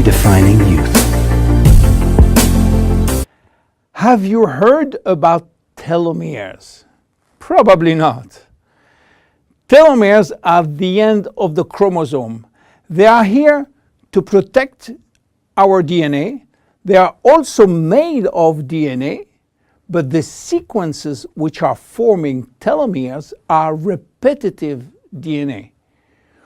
redefining youth. Have you heard about telomeres? Probably not. Telomeres are the end of the chromosome. They are here to protect our DNA. They are also made of DNA, but the sequences which are forming telomeres are repetitive DNA,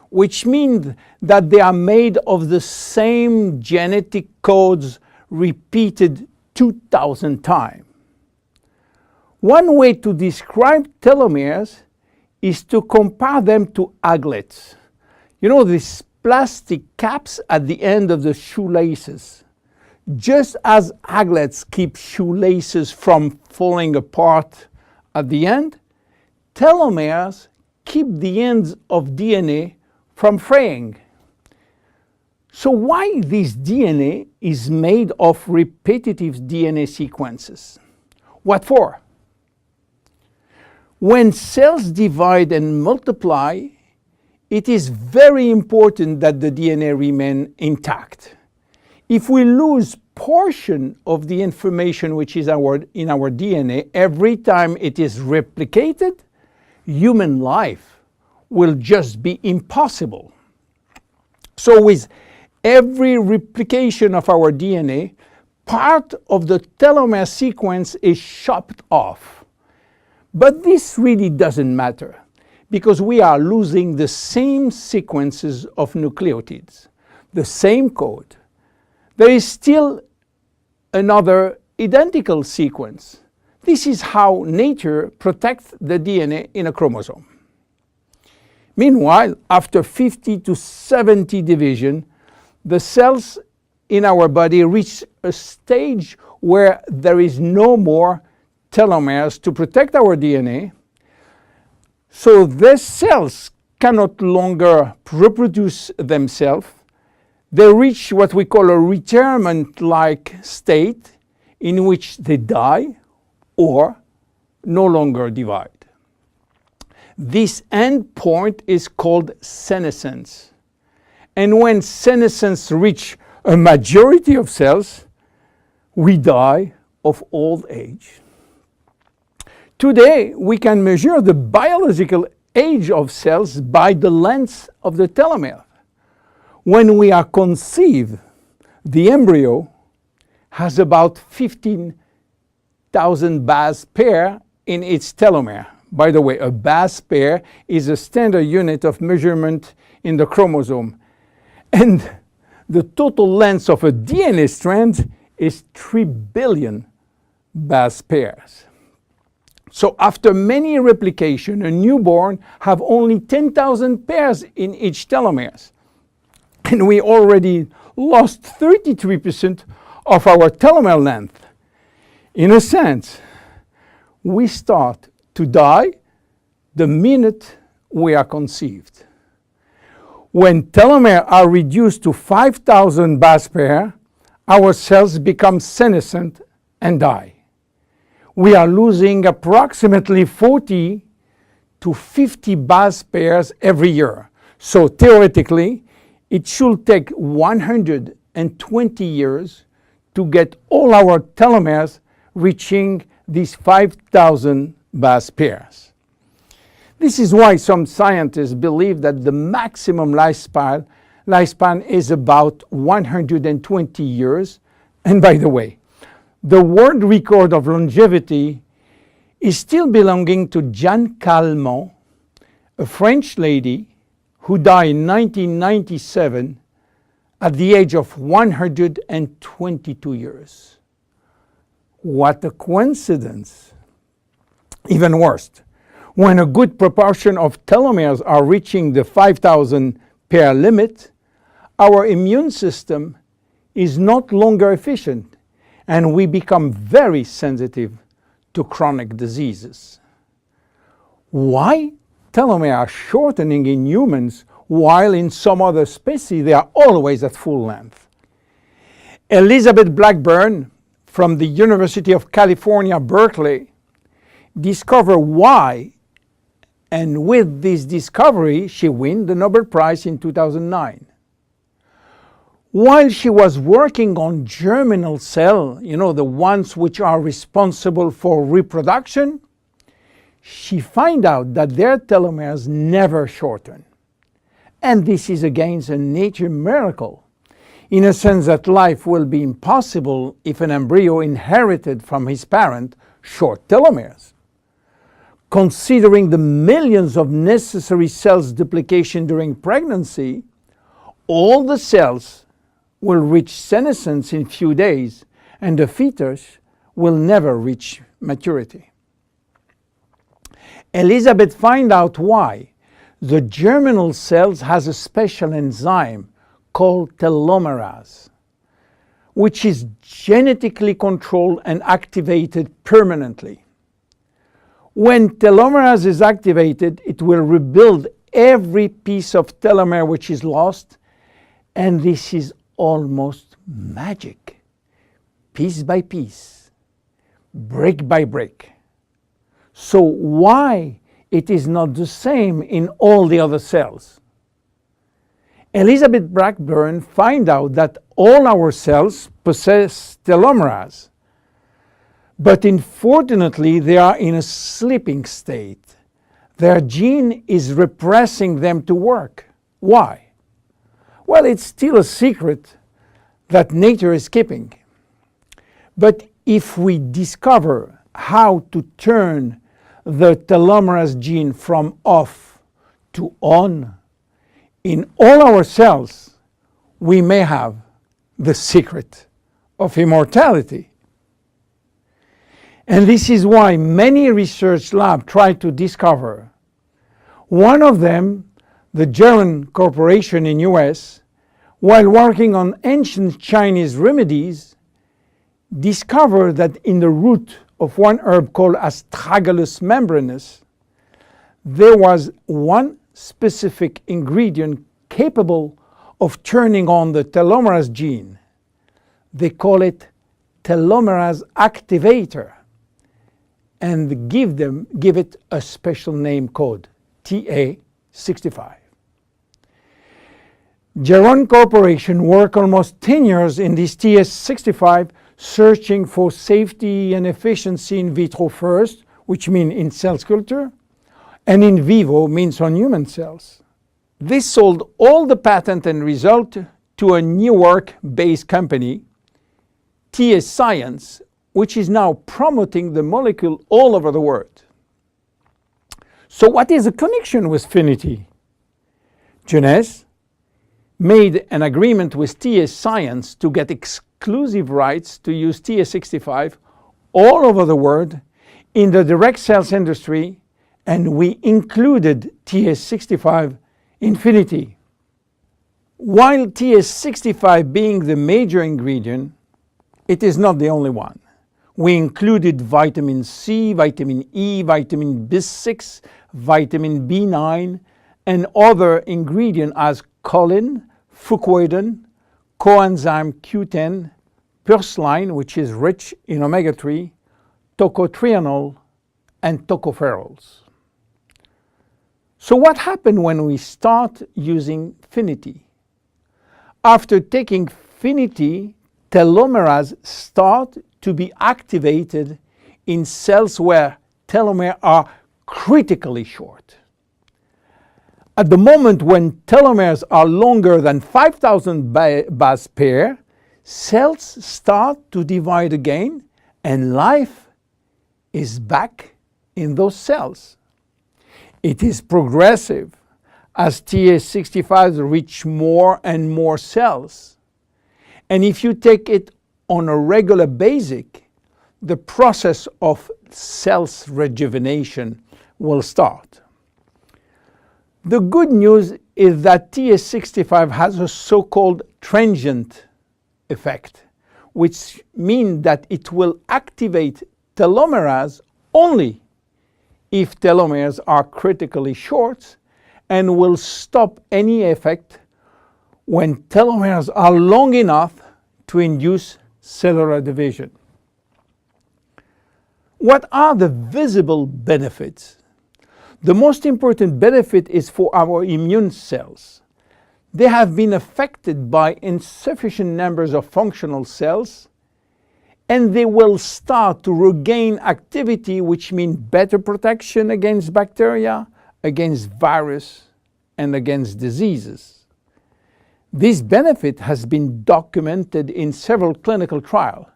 which means that they are made of the same genetic codes repeated 2,000 times. One way to describe telomeres is to compare them to aglets. You know, these plastic caps at the end of the shoelaces. Just as aglets keep shoelaces from falling apart at the end, telomeres keep the ends of DNA from fraying. So why this DNA is made of repetitive DNA sequences? What for? When cells divide and multiply, it is very important that the DNA remain intact. If we lose portion of the information which is in our DNA every time it is replicated, human life will just be impossible. So with every replication of our DNA, part of the telomere sequence is chopped off. But this really doesn't matter, because we are losing the same sequences of nucleotides, the same code. There is still another identical sequence. This is how nature protects the DNA in a chromosome. Meanwhile, after 50 to 70 division, the cells in our body reach a stage where there is no more telomeres to protect our DNA. So these cells cannot longer reproduce themselves. They reach what we call a retirement-like state in which they die or no longer divide. This end point is called senescence. And when senescence reaches a majority of cells, we die of old age. Today, we can measure the biological age of cells by the length of the telomere. When we are conceived, the embryo has about 15,000 base pair in its telomere. By the way, a base pair is a standard unit of measurement in the chromosome. And the total length of a DNA strand is 3 billion base pairs. So after many replications, a newborn have only 10,000 pairs in each telomeres. And we already lost 33% of our telomere length. In a sense, we start to die the minute we are conceived. When telomeres are reduced to 5,000 base pairs, our cells become senescent and die. We are losing approximately 40 to 50 base pairs every year. So theoretically, it should take 120 years to get all our telomeres reaching these 5,000 base pairs. This is why some scientists believe that the maximum lifespan is about 120 years. And by the way, the world record of longevity is still belonging to Jeanne Calment, a French lady who died in 1997 at the age of 122 years. What a coincidence! Even worse, when a good proportion of telomeres are reaching the 5,000 pair limit, our immune system is not longer efficient, and we become very sensitive to chronic diseases. Why telomeres are shortening in humans while in some other species they are always at full length? Elizabeth Blackburn from the University of California, Berkeley, discovered why, and with this discovery she won the Nobel Prize in 2009. While she was working on germinal cells, the ones which are responsible for reproduction, she found out that their telomeres never shorten. And this is again a nature miracle, in a sense that life will be impossible if an embryo inherited from his parent short telomeres. Considering the millions of necessary cells duplication during pregnancy, all the cells will reach senescence in few days, and the fetus will never reach maturity. Elizabeth found out why. The germinal cells has a special enzyme called telomerase, which is genetically controlled and activated permanently. When telomerase is activated, it will rebuild every piece of telomere which is lost, and this is almost magic. Piece by piece, brick by brick. So why it is not the same in all the other cells? Elizabeth Blackburn found out that all our cells possess telomerase, but unfortunately they are in a sleeping state. Their gene is repressing them to work. Why? Well, it's still a secret that nature is keeping. But if we discover how to turn the telomerase gene from off to on in all our cells, we may have the secret of immortality. And this is why many research labs try to discover. One of them, the JEUNESSE Corporation in US, while working on ancient Chinese remedies, discovered that in the root of one herb called Astragalus membranus, there was one specific ingredient capable of turning on the telomerase gene. They call it telomerase activator, and give it a special name code, TA65. JEUNESSE Corporation worked almost 10 years in this TA65, searching for safety and efficiency in vitro first, which means in cell culture, and in vivo means on human cells. This sold all the patent and result to a New York-based company, TA65, which is now promoting the molecule all over the world. So what is the connection with FINITI? JEUNESSE made an agreement with TA65 to get exclusive rights to use TA65 all over the world in the direct sales industry, and we included TA65 in FINITI. While TA65 being the major ingredient, it is not the only one. We included vitamin C, vitamin E, vitamin B6, vitamin B9, and other ingredients as choline, fucoidan, coenzyme Q10, purslane, which is rich in omega-3, tocotrienol, and tocopherols. So what happened when we start using FINITI? After taking FINITI, telomerase start to be activated in cells where telomeres are critically short. At the moment when telomeres are longer than 5,000 base pair, cells start to divide again, and life is back in those cells. It is progressive as TA65 reach more and more cells. And if you take it on a regular basis, the process of cells rejuvenation will start. The good news is that TA65 has a so-called transient effect, which means that it will activate telomerase only if telomeres are critically short, and will stop any effect when telomeres are long enough to induce cellular division. What are the visible benefits? The most important benefit is for our immune cells. they have been affected by insufficient numbers of functional cells, and they will start to regain activity, which means better protection against bacteria, against virus, and against diseases. This benefit has been documented in several clinical trials.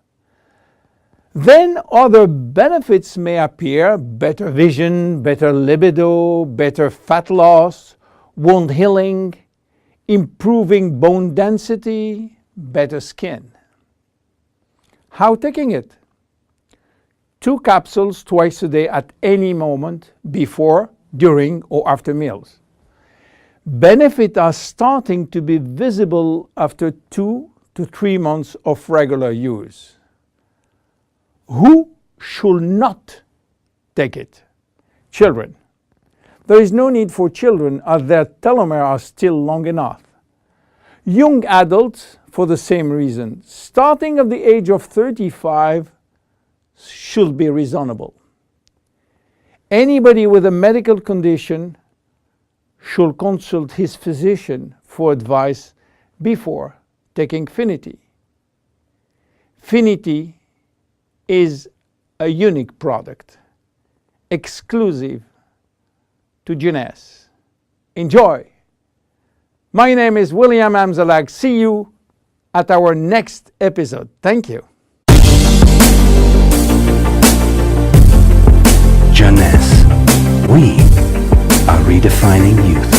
Then other benefits may appear: better vision, better libido, better fat loss, wound healing, improving bone density, better skin. How taking it? 2 capsules twice a day at any moment, before, during, or after meals. Benefits are starting to be visible after 2 to 3 months of regular use. Who should not take it? Children. There is no need for children, as their telomeres are still long enough. Young adults, for the same reason, starting at the age of 35, should be reasonable. Anybody with a medical condition should consult his physician for advice before taking FINITI. FINITI is a unique product, exclusive to JEUNESSE. Enjoy! My name is William Amzalag. See you at our next episode. Thank you. JEUNESSE. We are redefining youth.